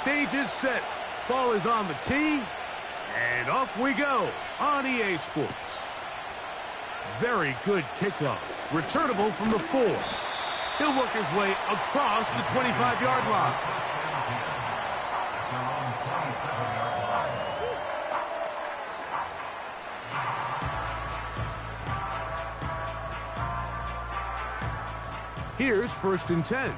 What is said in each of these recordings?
stage is set. Ball is on the tee. And off we go on EA Sports. Very good kickoff. Returnable from the 4. He'll work his way across the 25-yard line. Here's 1st and 10.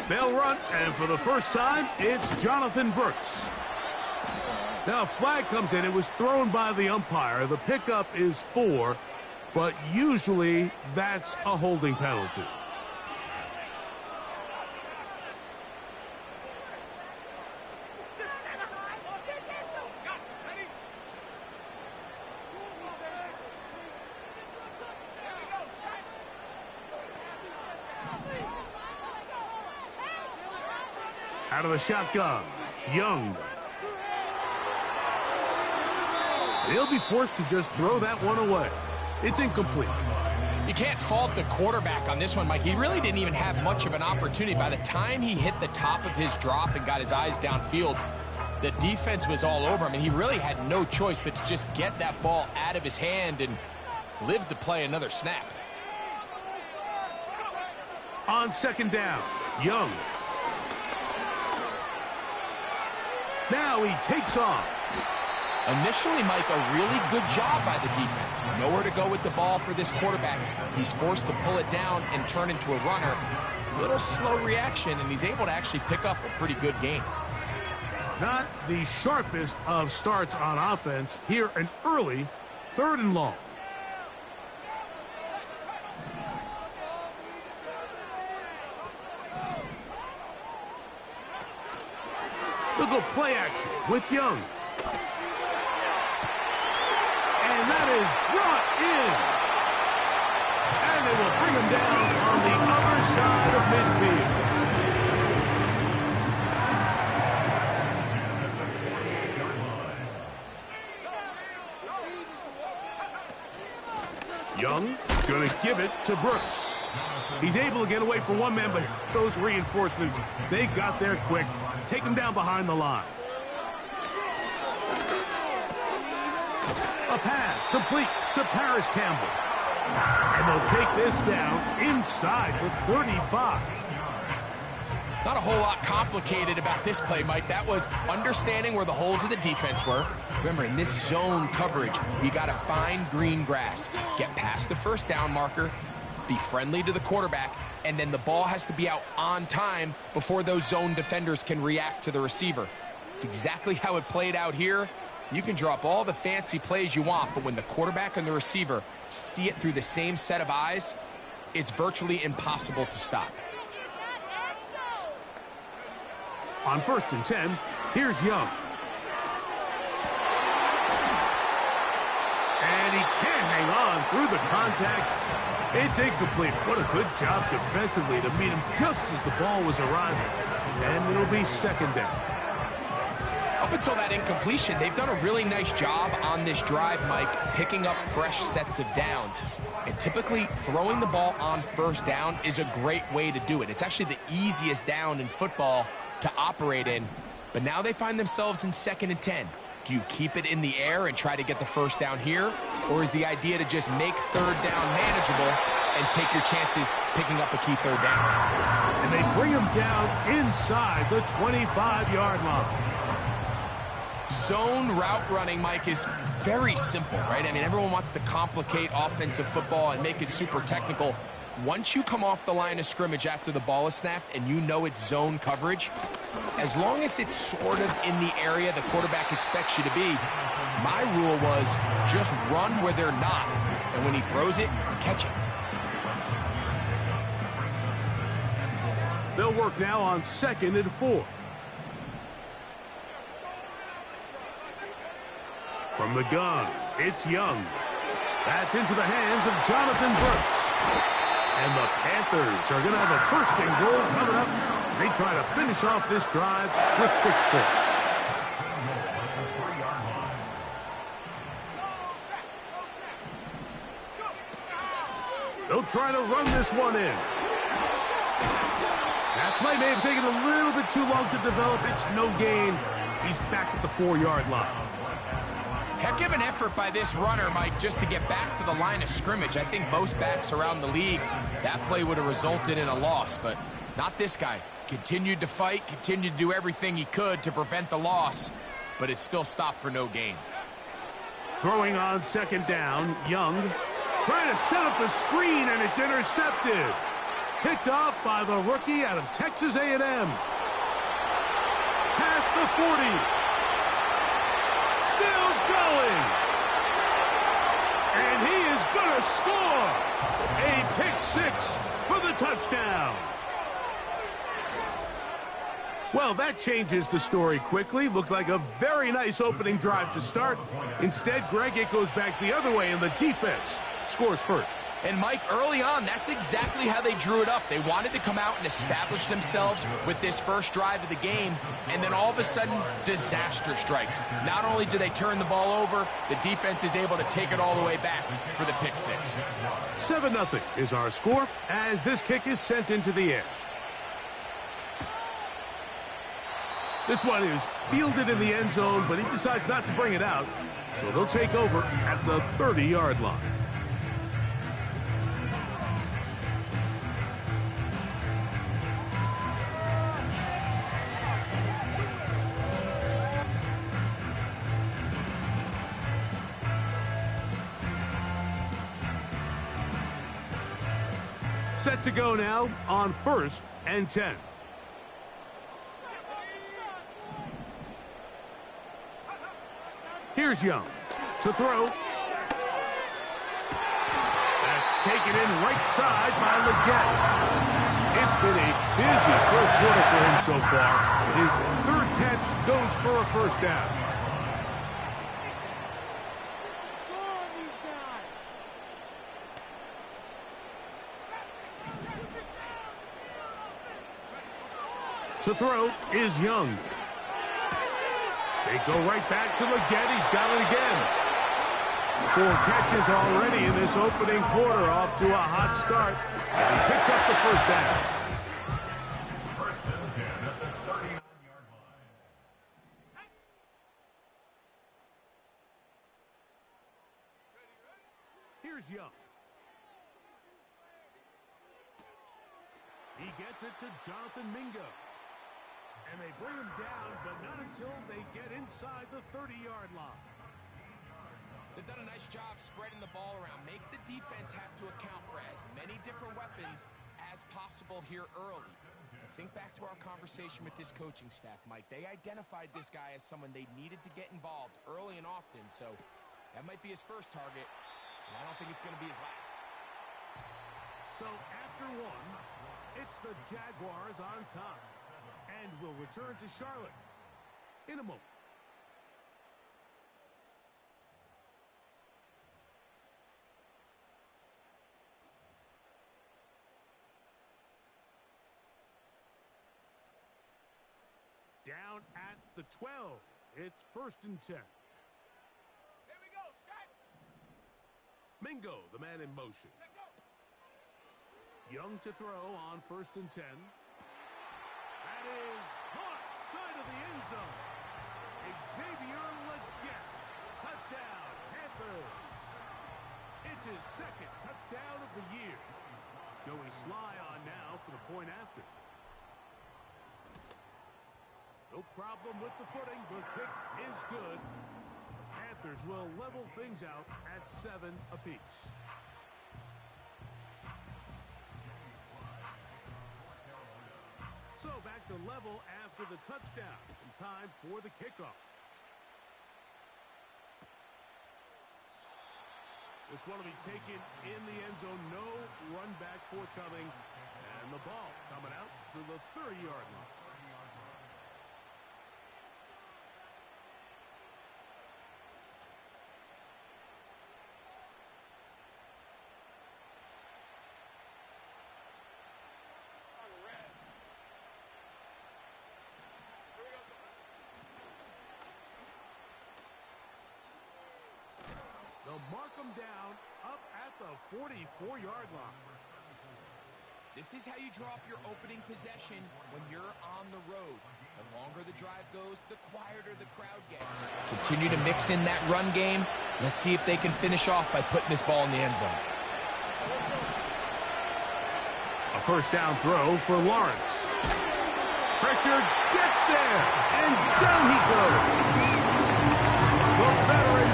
They'll run, and for the first time, it's Jonathan Brooks. Now a flag comes in. It was thrown by the umpire. The pickup is 4, but usually that's a holding penalty. Out of the shotgun, Young. He'll be forced to just throw that one away. It's incomplete. You can't fault the quarterback on this one, Mike. He really didn't even have much of an opportunity. By the time he hit the top of his drop and got his eyes downfield, the defense was all over him, and he really had no choice but to just get that ball out of his hand and live to play another snap. On 2nd down, Young. Now he takes off. Initially, Mike, a really good job by the defense. Nowhere to go with the ball for this quarterback. He's forced to pull it down and turn into a runner. Little slow reaction, and he's able to actually pick up a pretty good game. Not the sharpest of starts on offense. Here, an early 3rd and long. They'll go play action with Young. And that is brought in. And they will bring him down on the other side of midfield. Young going to give it to Brooks. He's able to get away from one man, but those reinforcements, they got there quick. Take him down behind the line. A pass complete to Paris Campbell. And they'll take this down inside the 35. Not a whole lot complicated about this play, Mike. That was understanding where the holes of the defense were. Remember, in this zone coverage, you got to find green grass. Get past the 1st down marker. Be friendly to the quarterback, and then the ball has to be out on time before those zone defenders can react to the receiver. It's exactly how it played out here. You can draw up all the fancy plays you want, but when the quarterback and the receiver see it through the same set of eyes, it's virtually impossible to stop. On 1st and 10, here's Young. And he can't hang on through the contact. It's incomplete. What a good job defensively to meet him just as the ball was arriving. And it'll be 2nd down. Up until that incompletion, they've done a really nice job on this drive, Mike, picking up fresh sets of downs. And typically, throwing the ball on 1st down is a great way to do it. It's actually the easiest down in football to operate in. But now they find themselves in 2nd and 10. Do you keep it in the air and try to get the 1st down here? Or is the idea to just make 3rd down manageable and take your chances picking up a key 3rd down? And they bring him down inside the 25-yard line. Zone route running, Mike, is very simple, right? I mean, everyone wants to complicate offensive football and make it super technical. Once you come off the line of scrimmage after the ball is snapped and you know it's zone coverage, as long as it's sort of in the area the quarterback expects you to be, my rule was just run where they're not. And when he throws it, catch it. They'll work now on 2nd and 4. From the gun, it's Young. That's into the hands of Jonathan Brooks. And the Panthers are going to have a 1st and goal coming up They try to finish off this drive with 6 points. They'll try to run this one in. That play may have taken a little bit too long to develop. It's no gain. He's back at the 4-yard line. Heck of an effort by this runner, Mike, just to get back to the line of scrimmage. I think most backs around the league, that play would have resulted in a loss, but not this guy. Continued to fight, continued to do everything he could to prevent the loss, but it still stopped for no gain. Throwing on 2nd down, Young trying to set up the screen, and it's intercepted. Picked off by the rookie out of Texas A&M. Past the 40. Still going. And he is going to score. A pick 6 for the touchdown. Well, that changes the story quickly. Looked like a very nice opening drive to start. Instead, Greg, it goes back the other way, and the defense scores first. And Mike, early on, that's exactly how they drew it up. They wanted to come out and establish themselves with this first drive of the game, and then all of a sudden, disaster strikes. Not only do they turn the ball over, the defense is able to take it all the way back for the pick 6. 7-0 is our score as this kick is sent into the air. This one is fielded in the end zone, but he decides not to bring it out, so they'll take over at the 30-yard line. Set to go now on 1st and 10. Here's Young to throw. That's taken in right side by Leggett. It's been a busy first quarter for him so far. His 3rd catch goes for a 1st down. To throw is Young. They go right back to Leggett. He's got it again. 4 catches already in this opening quarter, off to a hot start as he picks up the 1st down. 1st and 10 at the 39-yard line. Here's Young. He gets it to Jonathan Mingo. And they bring him down, but not until they get inside the 30-yard line. They've done a nice job spreading the ball around. Make the defense have to account for as many different weapons as possible here early. Now think back to our conversation with this coaching staff, Mike. They identified this guy as someone they needed to get involved early and often, so that might be his first target, and I don't think it's going to be his last. So after 1, it's the Jaguars on top. And will return to Charlotte in a moment. Down at the 12. It's 1st and 10. Here we go, set. Mingo, the man in motion. Young to throw on 1st and 10. That is caught side of the end zone. Xavier Leggett. Touchdown, Panthers. It's his 2nd touchdown of the year. Joey Sly on now for the point after. No problem with the footing. The kick is good. The Panthers will level things out at 7 apiece. So back to level after the touchdown, and time for the kickoff. This one will be taken in the end zone. No run back forthcoming. And the ball coming out to the 30-yard line. They'll mark them down up at the 44-yard line. This is how you draw up your opening possession when you're on the road. The longer the drive goes, the quieter the crowd gets. Continue to mix in that run game. Let's see if they can finish off by putting this ball in the end zone. A first down throw for Lawrence. Pressure gets there, and down he goes. The veteran,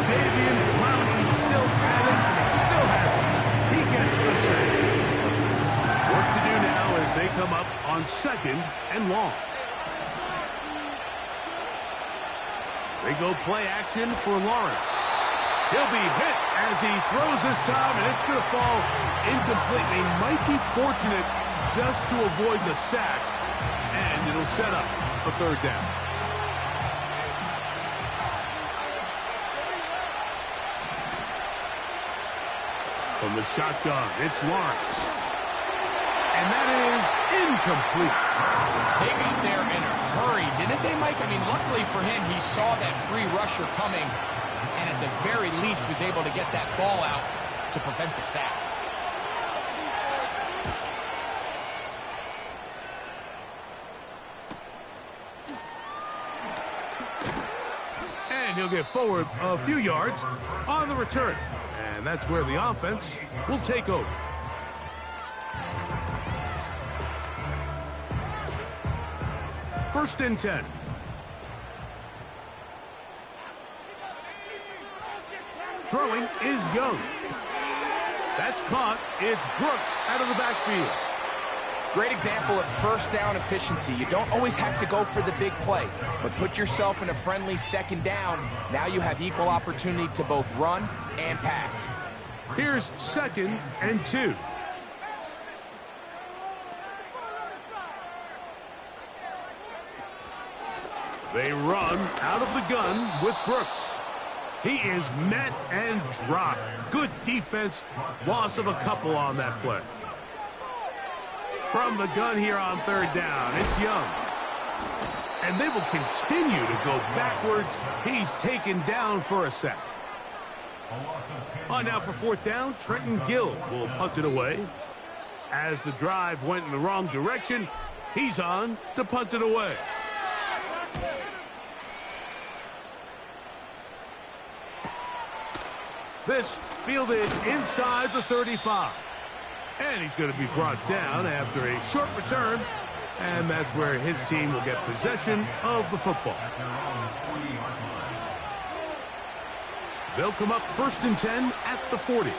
Jadeveon Clowney, still at it, and he still has it. He gets the sack. Work to do now as they come up on 2nd and long. They go play action for Lawrence. He'll be hit as he throws this time, and it's going to fall incomplete. They might be fortunate just to avoid the sack, and it'll set up a 3rd down. From the shotgun, it's Lawrence. And that is incomplete. They got there in a hurry, didn't they, Mike? I mean, luckily for him, he saw that free rusher coming, and at the very least was able to get that ball out to prevent the sack. And he'll get forward a few yards on the return. And that's where the offense will take over. First and 10. Throwing is Young. That's caught. It's Brooks out of the backfield. Great example of first down efficiency. You don't always have to go for the big play, but put yourself in a friendly 2nd down. Now you have equal opportunity to both run and pass. Here's 2nd and 2. They run out of the gun with Brooks. He is met and dropped. Good defense. Loss of a couple on that play. From the gun here on 3rd down, it's Young. And they will continue to go backwards. He's taken down for a sack. On now for 4th down, Trenton Gill will punt it away. As the drive went in the wrong direction, he's on to punt it away. This fielded inside the 35. And he's going to be brought down after a short return. And that's where his team will get possession of the football. They'll come up 1st and 10 at the 40.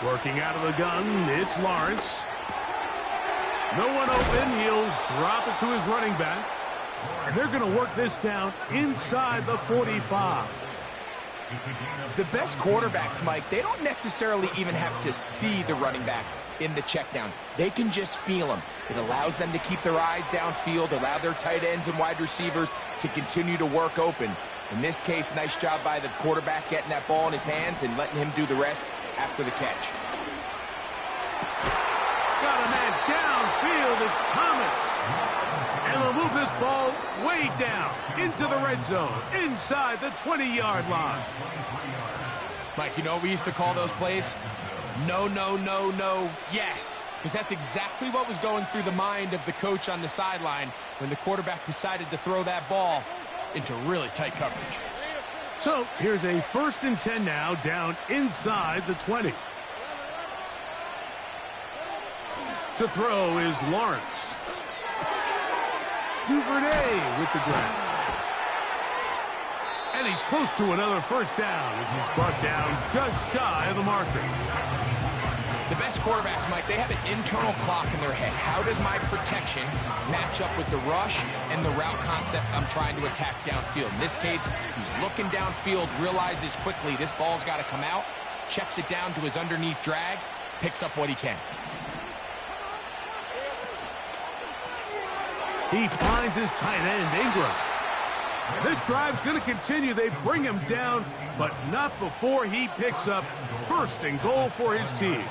Working out of the gun, it's Lawrence. No one open. He'll drop it to his running back. And they're going to work this down inside the 45. The best quarterbacks, Mike, they don't necessarily even have to see the running back in the check down. They can just feel him. It allows them to keep their eyes downfield, allow their tight ends and wide receivers to continue to work open. In this case, nice job by the quarterback getting that ball in his hands and letting him do the rest after the catch. Got a man downfield. It's Thomas. And they'll move this ball way down into the red zone, inside the 20-yard line. Mike, you know what we used to call those plays? No, no, no, no, yes. Because that's exactly what was going through the mind of the coach on the sideline when the quarterback decided to throw that ball into really tight coverage. So here's a 1st and 10 now, down inside the 20. To throw is Lawrence. Duvernay with the grab. And he's close to another 1st down as he's brought down just shy of the marker. The best quarterbacks, Mike, they have an internal clock in their head. How does my protection match up with the rush and the route concept I'm trying to attack downfield? In this case, he's looking downfield, realizes quickly this ball's got to come out, checks it down to his underneath drag, picks up what he can. He finds his tight end, Ingram. This drive's going to continue. They bring him down, but not before he picks up 1st and goal for his team.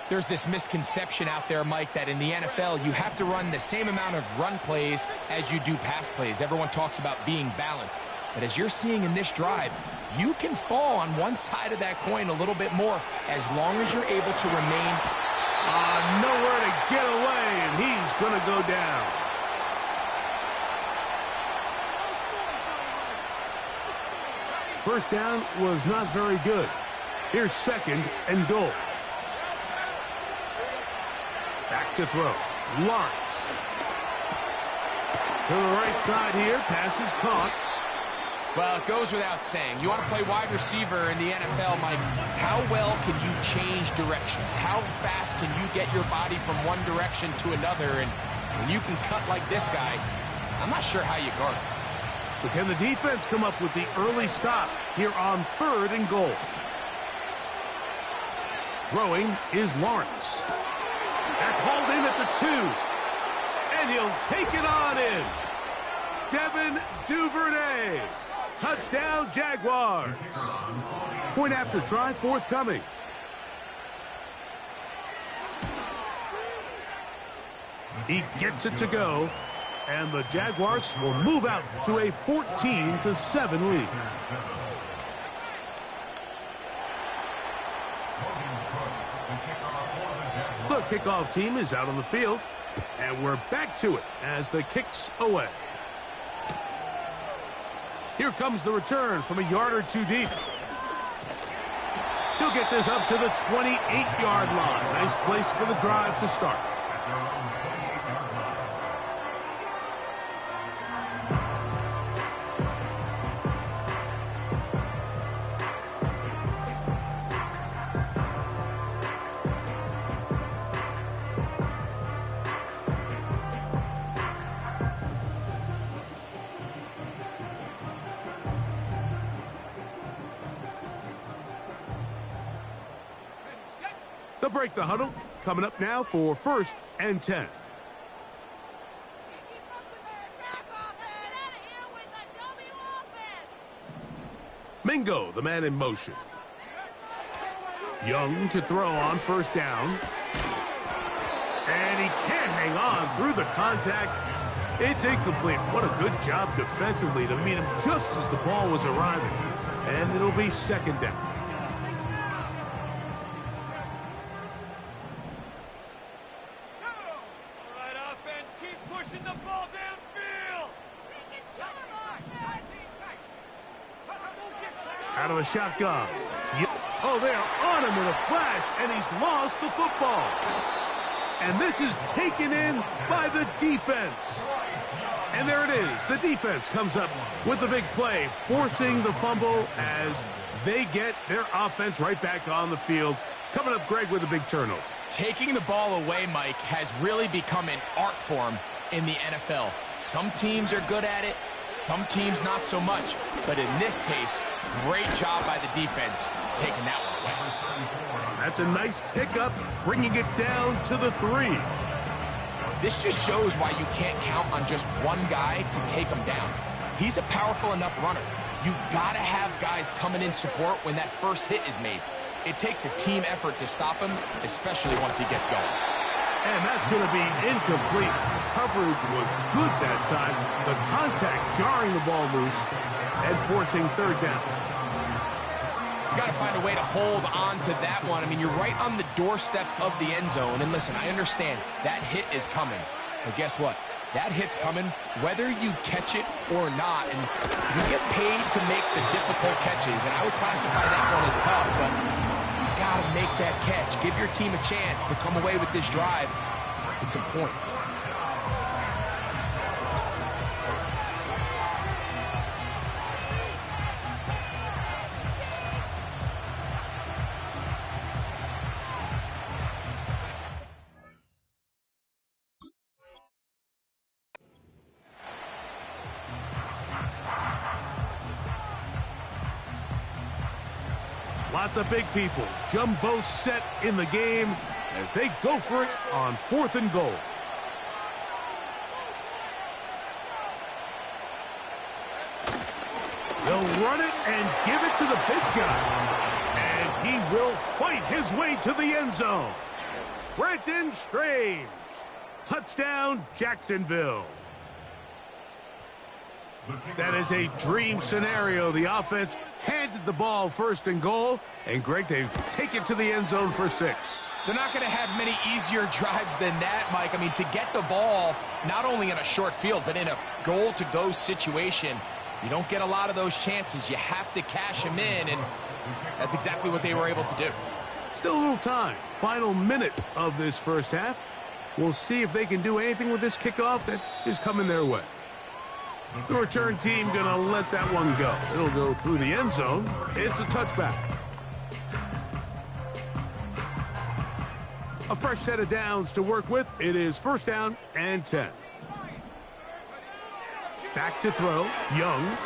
There's this misconception out there, Mike, that in the NFL, you have to run the same amount of run plays as you do pass plays. Everyone talks about being balanced. But as you're seeing in this drive, you can fall on one side of that coin a little bit more as long as you're able to remain. Nowhere to get away, and he's going to go down. First down was not very good. Here's 2nd and goal. Back to throw. Lawrence. To the right side here. Pass is caught. Well, it goes without saying. You want to play wide receiver in the NFL, Mike. How well can you change directions? How fast can you get your body from one direction to another? And when you can cut like this guy, I'm not sure how you guard him. So can the defense come up with the early stop here on 3rd and goal? Throwing is Lawrence. That's hauled in at the 2. And he'll take it on in. Devin Duvernay. Touchdown, Jaguars. Point after try forthcoming. He gets it to go. And the Jaguars will move out to a 14-7 lead. The kickoff team is out on the field, and we're back to it as the kick's away. Here comes the return from a yard or two deep. He'll get this up to the 28-yard line. Nice place for the drive to start. They'll break the huddle. Coming up now for 1st and 10. Mingo, the man in motion. Young to throw on 1st down. And he can't hang on through the contact. It's incomplete. What a good job defensively to meet him just as the ball was arriving. And it'll be 2nd down. Out of a shotgun. Oh, they are on him in a flash, and he's lost the football. And this is taken in by the defense. And there it is. The defense comes up with the big play, forcing the fumble as they get their offense right back on the field. Coming up, Greg, with a big turnover. Taking the ball away, Mike, has really become an art form in the NFL. Some teams are good at it. Some teams not so much. But in this case, great job by the defense taking that one away. That's a nice pickup, bringing it down to the 3. This just shows why you can't count on just one guy to take him down. He's a powerful enough runner. You gotta have guys coming in support when that first hit is made. It takes a team effort to stop him, especially once he gets going. And that's going to be incomplete. Coverage was good that time. The contact jarring the ball loose and forcing 3rd down. He's got to find a way to hold on to that one. I mean, you're right on the doorstep of the end zone. And listen, I understand that hit is coming. But guess what? That hit's coming whether you catch it or not. And you get paid to make the difficult catches. And I would classify that one as tough, but got to make that catch. Give your team a chance to come away with this drive with some points. Lots of big people. Jumbo set in the game as they go for it on 4th and goal. They'll run it and give it to the big guy. And he will fight his way to the end zone. Brenton Strange. Touchdown, Jacksonville. That is a dream scenario. The offense handed the ball first and goal, and Greg, they take it to the end zone for 6. They're not going to have many easier drives than that, Mike. I mean, to get the ball, not only in a short field, but in a goal-to-go situation, you don't get a lot of those chances. You have to cash them in, and that's exactly what they were able to do. Still a little time. Final minute of this first half. We'll see if they can do anything with this kickoff that is coming their way. The return team going to let that one go. It'll go through the end zone. It's a touchback. A fresh set of downs to work with. It is first down and 10. Back to throw. Young.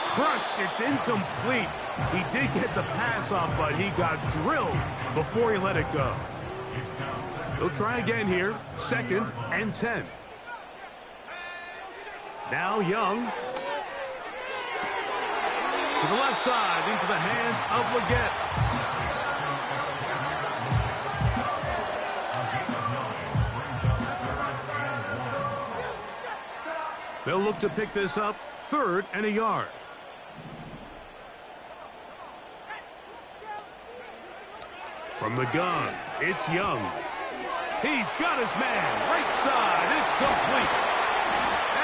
Crushed. It's incomplete. He did get the pass off, but he got drilled before he let it go. He'll try again here. Second and 10. Now Young. To the left side, into the hands of Leggett. They'll look to pick this up. 3rd and a yard. From the gun, it's Young. He's got his man. Right side, it's complete.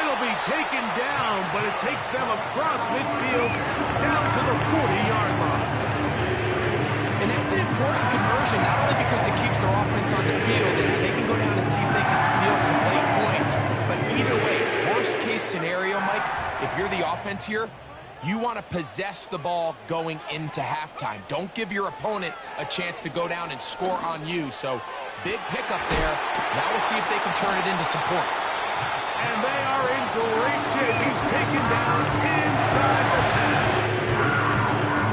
It'll be taken down, but it takes them across midfield down to the 40-yard line. And that's an important conversion, not only because it keeps their offense on the field and they can go down and see if they can steal some late points, but either way, worst-case scenario, Mike, if you're the offense here, you want to possess the ball going into halftime. Don't give your opponent a chance to go down and score on you. So, big pickup there. Now we'll see if they can turn it into some points. And they are in great shape. He's taken down inside the 10.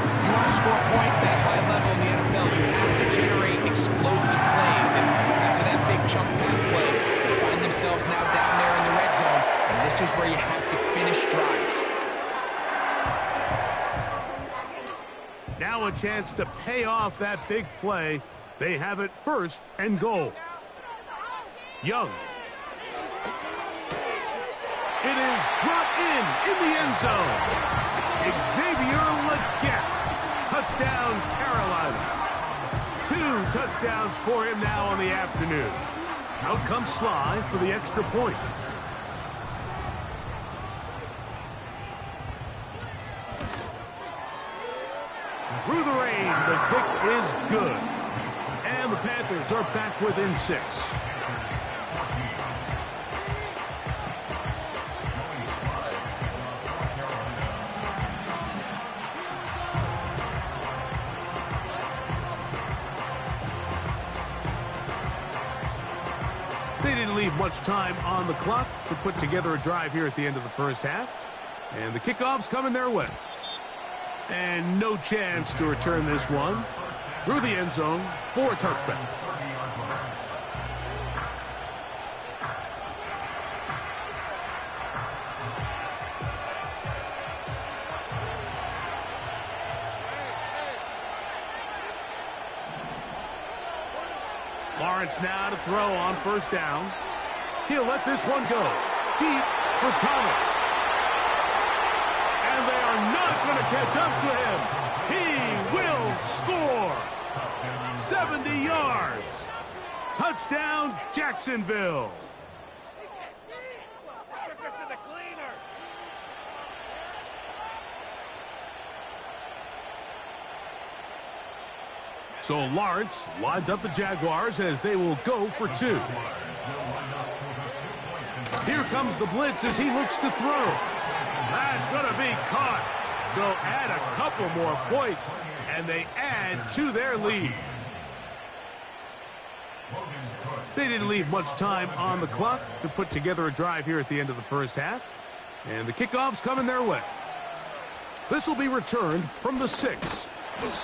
If you want to score points at a high level in the NFL, you have to generate explosive plays. And after that big chunk pass play, they find themselves now down there in the red zone. And this is where you have to finish drives. Now a chance to pay off that big play. They have it 1st and goal. Young. It is brought in the end zone. Xavier Leggett. Touchdown, Carolina. 2 touchdowns for him now on the afternoon. Out comes Sly for the extra point. Through the rain, the kick is good. And the Panthers are back within 6. They didn't leave much time on the clock to put together a drive here at the end of the first half. And the kickoff's coming their way. And no chance to return this one. Through the end zone for a touchback. Lawrence now to throw on first down. He'll let this one go. Deep for Thomas. And they are not going to catch up to him. He will score. 70 yards. Touchdown, Jacksonville. So Lawrence lines up the Jaguars as they will go for 2. Here comes the blitz as he looks to throw. That's going to be caught. So add a couple more points, and they add to their lead. They didn't leave much time on the clock to put together a drive here at the end of the first half. And the kickoff's coming their way. This will be returned from the 6.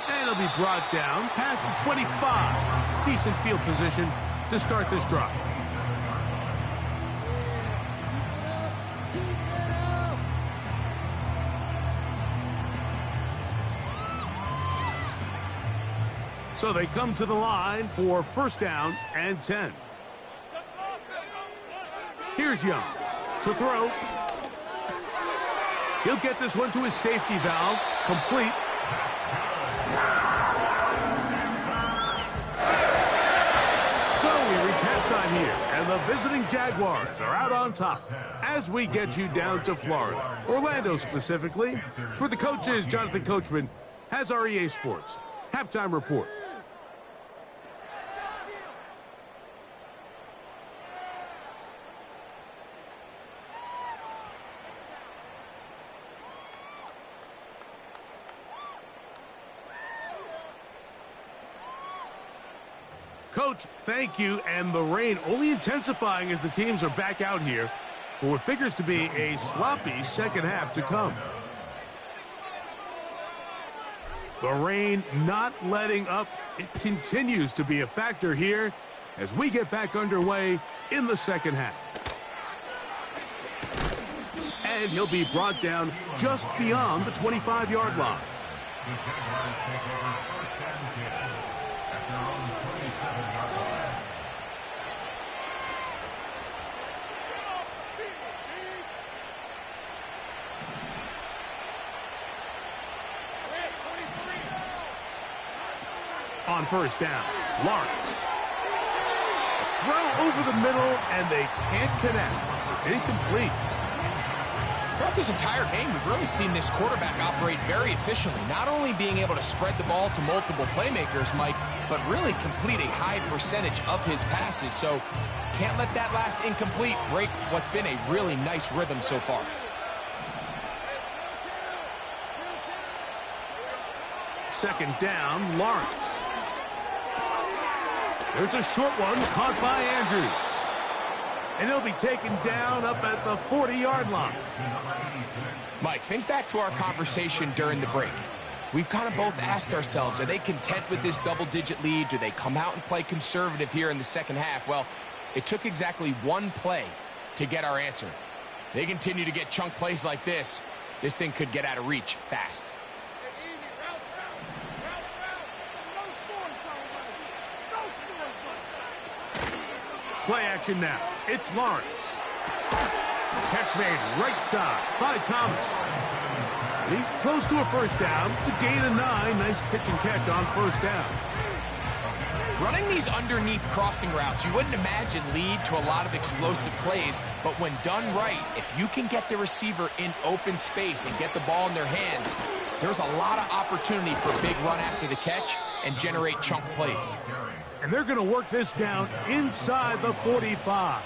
And it'll be brought down past the 25. Decent field position to start this drive. So they come to the line for first down and 10. Here's Young to throw. He'll get this one to his safety valve. Complete. So we reach halftime here, and the visiting Jaguars are out on top as we get you down to Florida, Orlando specifically. For the coaches, Jonathan Coachman has our EA Sports halftime report. Coach, thank you, and the rain only intensifying as the teams are back out here for what figures to be a sloppy second half to come. The rain not letting up. It continues to be a factor here as we get back underway in the second half. And he'll be brought down just beyond the 25-yard line. The Jaguars take over first and 10 at their own 27-yard line. On first down, Lawrence. A throw over the middle, and they can't connect. It's incomplete. Throughout this entire game, we've really seen this quarterback operate very efficiently, not only being able to spread the ball to multiple playmakers, Mike, but really complete a high percentage of his passes. So can't let that last incomplete break what's been a really nice rhythm so far. Second down, Lawrence. There's a short one caught by Andrews. And he'll be taken down up at the 40-yard line. Mike, think back to our conversation during the break. We've kind of both asked ourselves, are they content with this double-digit lead? Do they come out and play conservative here in the second half? Well, it took exactly one play to get our answer. They continue to get chunk plays like this. This thing could get out of reach fast. Play action now. It's Lawrence. Catch made right side by Thomas. And he's close to a first down. It's a gain of 9. Nice pitch and catch on first down. Running these underneath crossing routes, you wouldn't imagine lead to a lot of explosive plays, but when done right, if you can get the receiver in open space and get the ball in their hands, there's a lot of opportunity for a big run after the catch and generate chunk plays. And they're going to work this down inside the 45.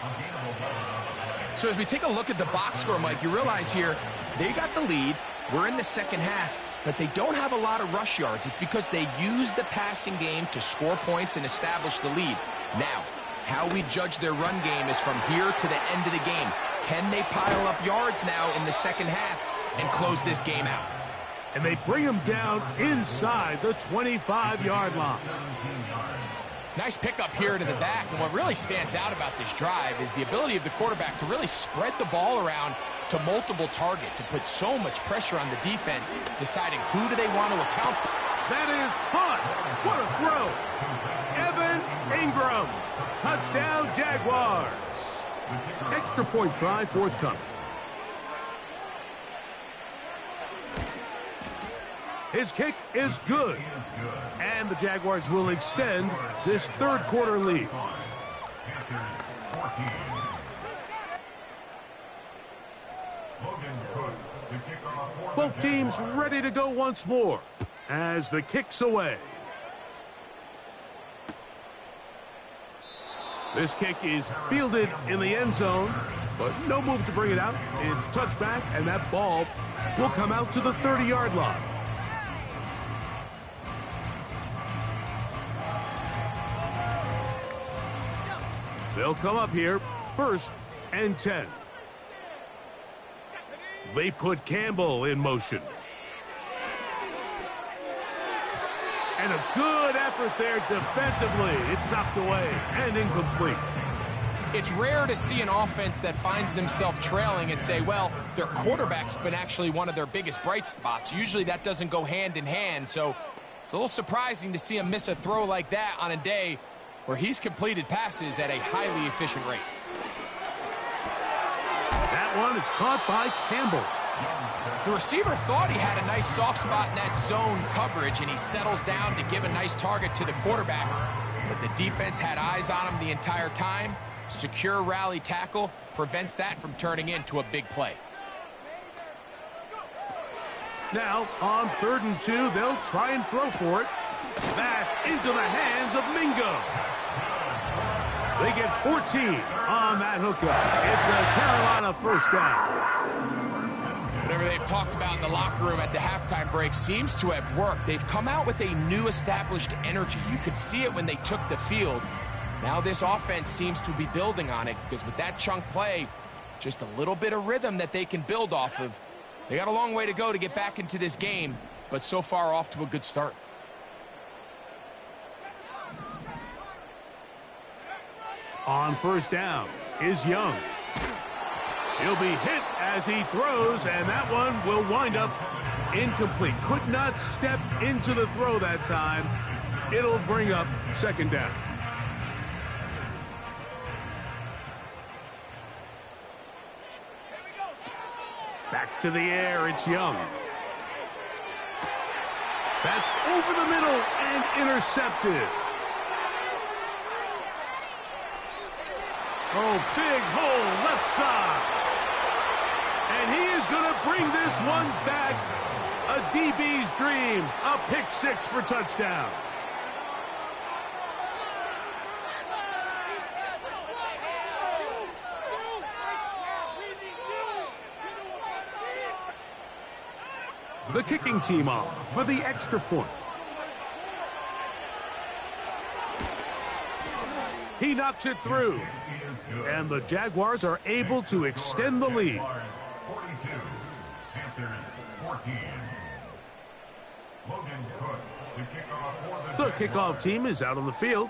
So as we take a look at the box score, Mike, you realize here they got the lead. We're in the second half, but they don't have a lot of rush yards. It's because they use the passing game to score points and establish the lead. Now, how we judge their run game is from here to the end of the game. Can they pile up yards now in the second half and close this game out? And they bring him down inside the 25-yard line. Nice pickup here to the back, and what really stands out about this drive is the ability of the quarterback to really spread the ball around to multiple targets and put so much pressure on the defense, deciding who do they want to account for. That is hot. What a throw. Evan Ingram. Touchdown, Jaguars. Extra point try forthcoming. His kick is good. And the Jaguars will extend this third quarter lead. Both teams ready to go once more as the kick's away. This kick is fielded in the end zone, but no move to bring it out. It's touchback, and that ball will come out to the 30-yard line. They'll come up here, first and 10. They put Campbell in motion. And a good effort there defensively. It's knocked away and incomplete. It's rare to see an offense that finds themselves trailing and say, well, their quarterback's been actually one of their biggest bright spots. Usually that doesn't go hand in hand. So It's a little surprising to see him miss a throw like that on a day where he's completed passes at a highly efficient rate. That one is caught by Campbell. The receiver thought he had a nice soft spot in that zone coverage, and he settles down to give a nice target to the quarterback. But the defense had eyes on him the entire time. Secure rally tackle prevents that from turning into a big play. Now, on 3rd and 2, they'll try and throw for it. That's into the hands of Mingo. They get 14 on that hookup. It's a Carolina first down. Whatever they've talked about in the locker room at the halftime break seems to have worked. They've come out with a new established energy. You could see it when they took the field. Now this offense seems to be building on it, because with that chunk play, just a little bit of rhythm that they can build off of. They got a long way to go to get back into this game, but so far off to a good start. On 1st down is Young. He'll be hit as he throws, and that one will wind up incomplete. Could not step into the throw that time. It'll bring up 2nd down. Back to the air, it's Young. That's over the middle and intercepted. Oh, big hole left side. And he is going to bring this one back. A DB's dream. A pick 6 for touchdown. The kicking team on for the extra point. He knocks it through. And the Jaguars are able to extend the lead. 42, Panthers 14. Logan Cook, the kickoff team is out on the field.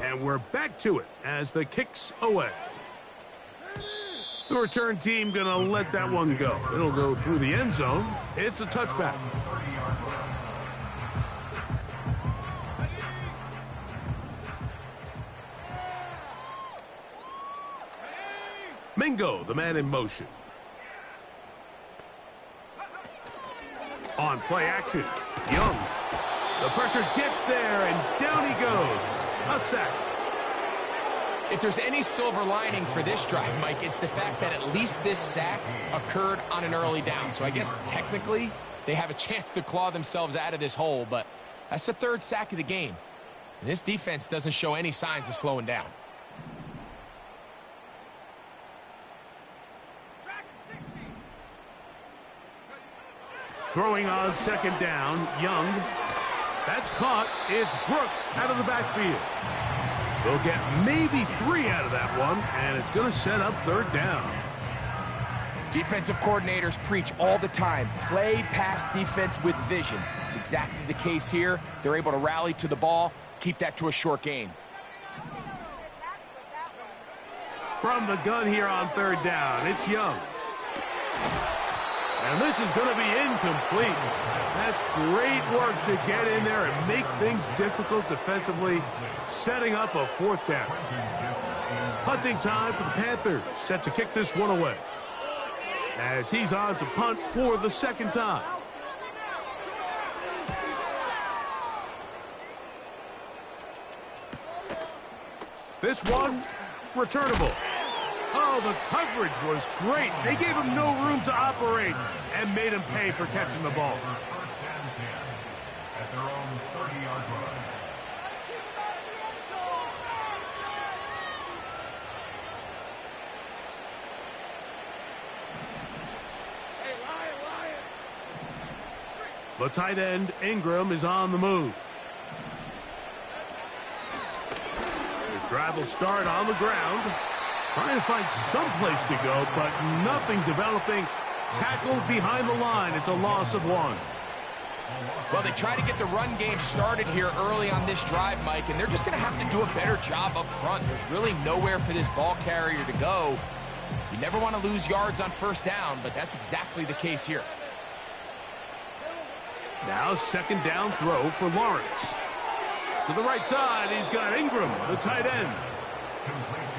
And we're back to it as the kick's away. The return team going to let that one go. It'll go through the end zone. It's a touchback. Mingo, the man in motion. On play action, Young. The pressure gets there, and down he goes. A sack. If there's any silver lining for this drive, Mike, it's the fact that at least this sack occurred on an early down. So I guess technically they have a chance to claw themselves out of this hole, but that's the 3rd sack of the game. And this defense doesn't show any signs of slowing down. Throwing on 2nd down, Young. That's caught. It's Brooks out of the backfield. They'll get maybe 3 out of that one, and it's going to set up 3rd down. Defensive coordinators preach all the time, play pass defense with vision. It's exactly the case here. They're able to rally to the ball, keep that to a short gain. From the gun here on 3rd down, it's Young. And this is going to be incomplete. That's great work to get in there and make things difficult defensively, setting up a 4th down. Punting time for the Panthers, set to kick this one away, as he's on to punt for the 2nd time. This one, returnable. Oh, the coverage was great. They gave him no room to operate and made him pay for catching the ball. At their own 30-yard line. The tight end, Ingram, is on the move. His drive will start on the ground. Trying to find some place to go, but nothing developing. Tackled behind the line. It's a loss of 1. Well, they try to get the run game started here early on this drive, Mike, and they're just going to have to do a better job up front. There's really nowhere for this ball carrier to go. You never want to lose yards on 1st down, but that's exactly the case here. Now second down throw for Lawrence. To the right side, he's got Ingram, the tight end.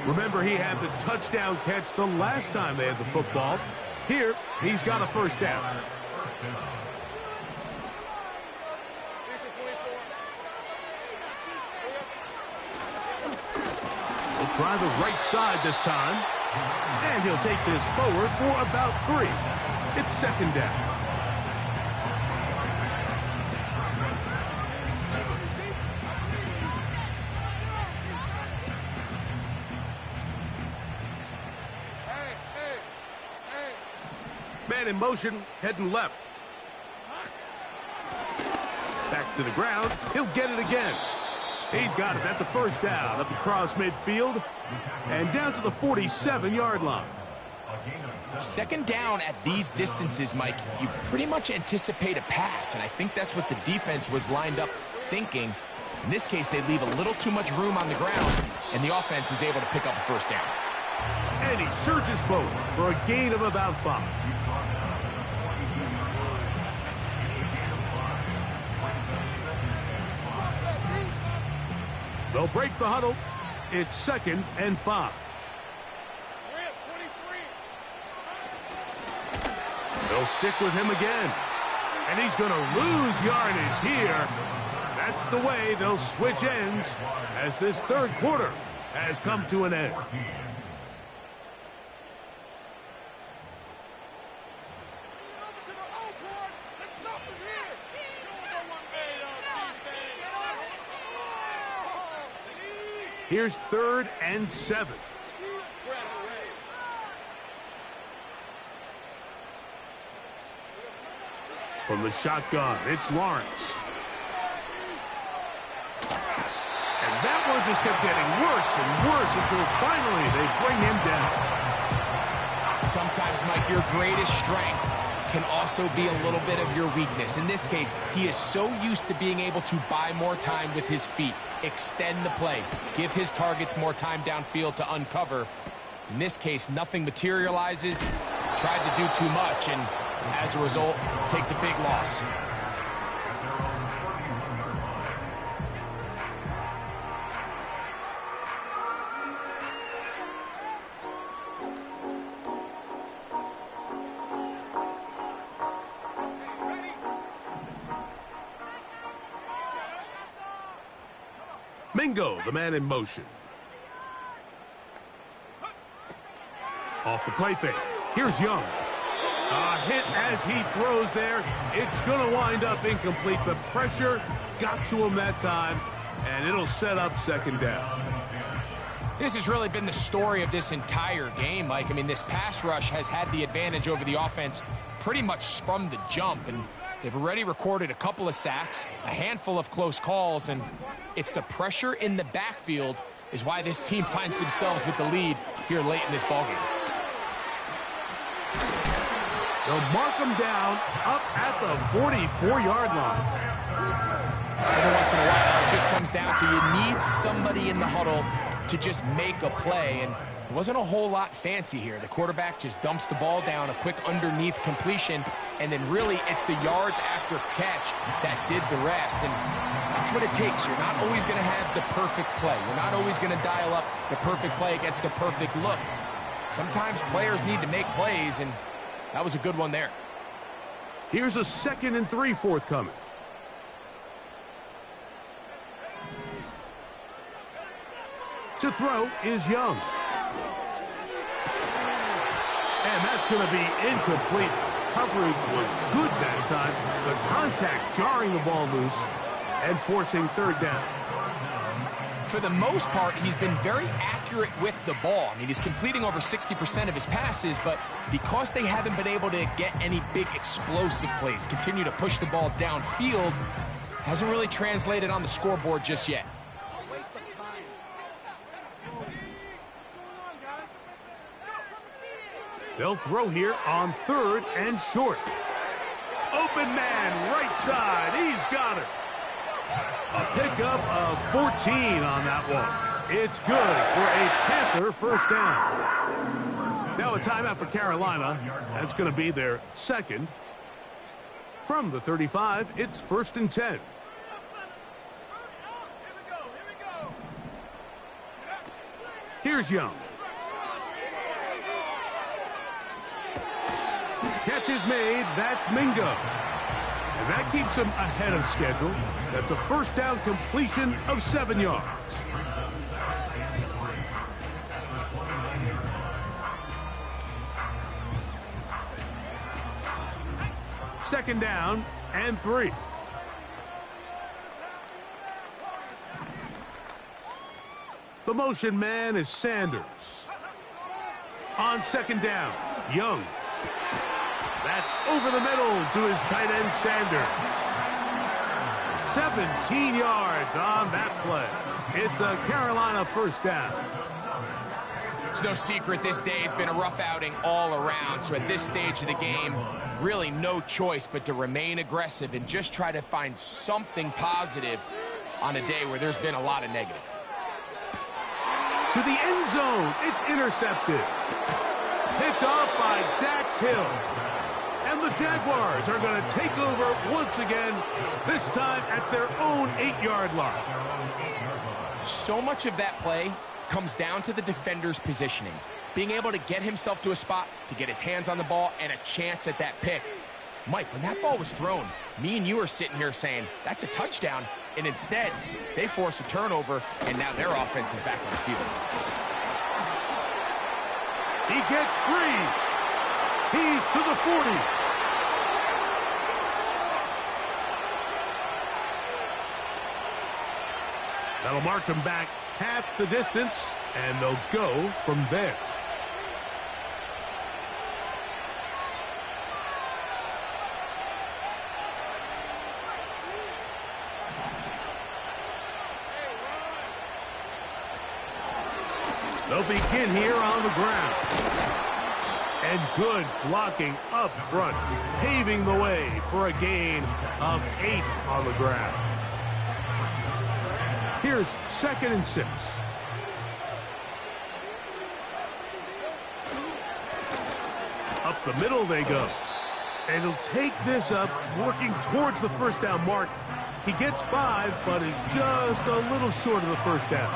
Remember, he had the touchdown catch the last time they had the football. Here, he's got a first down. He'll try the right side this time. And he'll take this forward for about 3. It's second down. Man in motion, heading left. Back to the ground. He'll get it again. He's got it. That's a first down up across midfield and down to the 47-yard line. Second down at these distances, Mike, you pretty much anticipate a pass, and I think that's what the defense was lined up thinking. In this case, they leave a little too much room on the ground, and the offense is able to pick up a first down. And he surges forward for a gain of about 5. They'll break the huddle. It's second and 5. They'll stick with him again. And he's going to lose yardage here. That's the way they'll switch ends as this third quarter has come to an end. Here's 3rd and 7. From the shotgun, it's Lawrence. And that one just kept getting worse and worse until finally they bring him down. Sometimes, Mike, your greatest strength can also be a little bit of your weakness. In this case, he is so used to being able to buy more time with his feet, extend the play, give his targets more time downfield to uncover. In this case, nothing materializes, tried to do too much, and as a result, takes a big loss. Mingo, the man in motion. Off the play fake. Here's Young. A hit as he throws there. It's going to wind up incomplete. The pressure got to him that time, and it'll set up second down. This has really been the story of this entire game, Mike. I mean, this pass rush has had the advantage over the offense pretty much from the jump, and they've already recorded a couple of sacks, a handful of close calls, and it's the pressure in the backfield is why this team finds themselves with the lead here late in this ballgame. They'll mark them down up at the 44-yard line. Every once in a while, it just comes down to you need somebody in the huddle to just make a play, and it wasn't a whole lot fancy here. The quarterback just dumps the ball down, a quick underneath completion, and then really it's the yards after catch that did the rest, and that's what it takes. You're not always going to have the perfect play. You're not always going to dial up the perfect play against the perfect look. Sometimes players need to make plays, and that was a good one there. Here's a 2nd and 3 forthcoming. To throw is Young. And that's going to be incomplete. Coverage was good that time. The contact jarring the ball loose and forcing third down. For the most part, he's been very accurate with the ball. I mean, he's completing over 60% of his passes, but because they haven't been able to get any big explosive plays, continue to push the ball downfield, hasn't really translated on the scoreboard just yet. They'll throw here on 3rd and short. Open man, right side. He's got it. A pickup of 14 on that one. It's good for a Panther first down. Now a timeout for Carolina. That's going to be their second. From the 35, it's 1st and 10. Here's Young. Catch is made. That's Mingo. And that keeps him ahead of schedule. That's a first down completion of 7 yards. Second down and 3. The motion man is Sanders. On second down, Young. That's over the middle to his tight end, Sanders. 17 yards on that play. It's a Carolina first down. It's no secret this day has been a rough outing all around. So at this stage of the game, really no choice but to remain aggressive and just try to find something positive on a day where there's been a lot of negative. To the end zone, it's intercepted. Picked off by Dax Hill. And the Jaguars are going to take over once again, this time at their own 8-yard line. So much of that play comes down to the defender's positioning. Being able to get himself to a spot, to get his hands on the ball, and a chance at that pick. Mike, when that ball was thrown, me and you are sitting here saying, that's a touchdown. And instead, they force a turnover, and now their offense is back on the field. He gets free. He's to the 40. That'll march him back half the distance, and they'll go from there. They'll begin here on the ground. And good blocking up front, paving the way for a gain of 8 on the ground. Here's 2nd and 6. Up the middle they go. And he'll take this up, working towards the first down mark. He gets 5, but is just a little short of the first down.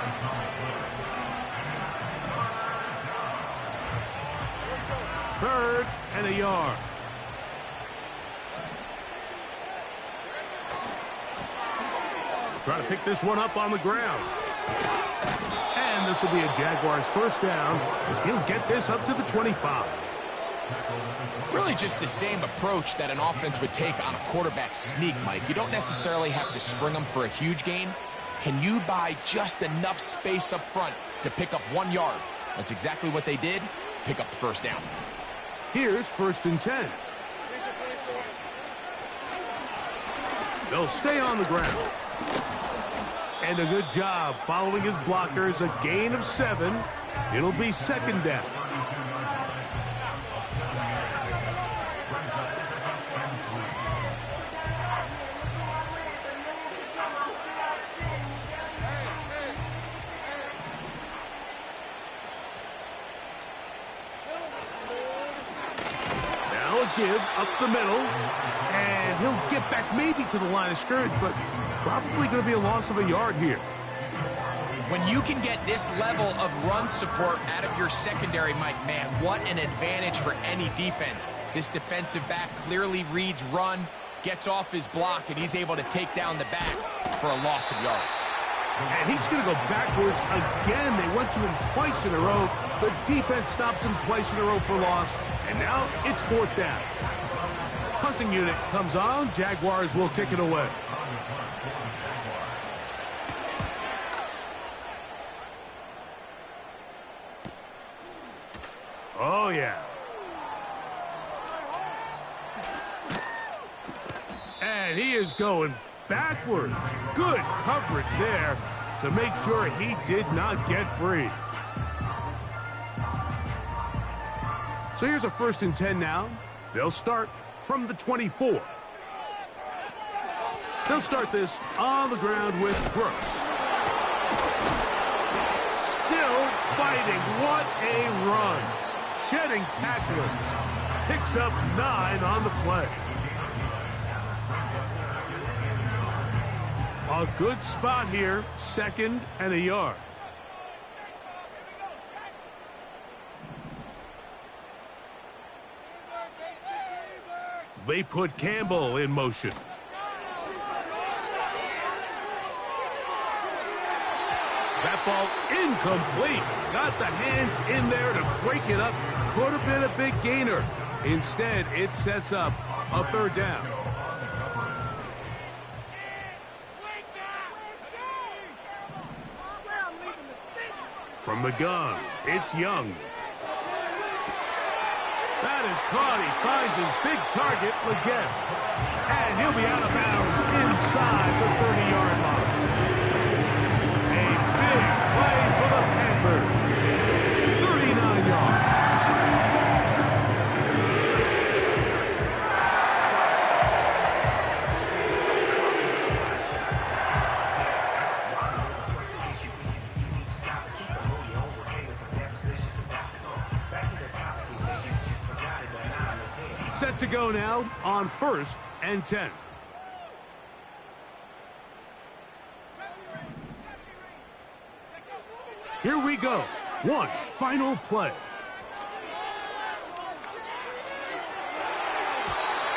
3rd and a yard. Try to pick this one up on the ground. And this will be a Jaguars first down as he'll get this up to the 25. Really just the same approach that an offense would take on a quarterback sneak, Mike. You don't necessarily have to spring them for a huge gain. Can you buy just enough space up front to pick up 1 yard? That's exactly what they did. Pick up the first down. Here's 1st and 10. They'll stay on the ground. And a good job following his blockers. A gain of 7. It'll be 2nd down. Give up the middle, and he'll get back maybe to the line of scrimmage, but probably going to be a loss of a yard here. When you can get this level of run support out of your secondary, Mike, man, what an advantage for any defense. This defensive back clearly reads run, gets off his block, and he's able to take down the back for a loss of yards. And he's going to go backwards again. They went to him twice in a row. The defense stops him twice in a row for loss. And now it's 4th down. Punting unit comes on. Jaguars will kick it away. Oh, yeah. And he is going backwards. Good coverage there to make sure he did not get free. So here's a 1st and 10 now. They'll start from the 24. They'll start this on the ground with Brooks. Still fighting. What a run. Shedding tacklers. Picks up 9 on the play. A good spot here, 2nd and a yard. They put Campbell in motion. That ball incomplete. Got the hands in there to break it up. Could have been a big gainer. Instead, it sets up a 3rd down. From the gun, it's Young. That is caught. He finds his big target, Leggett. And he'll be out of bounds inside the 30-yard line. A big play for the Panthers. 39 yards. Set to go now on 1st and 10. Here we go. One final play.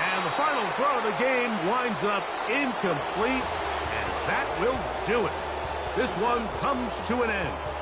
And the final throw of the game winds up incomplete, and that will do it. This one comes to an end.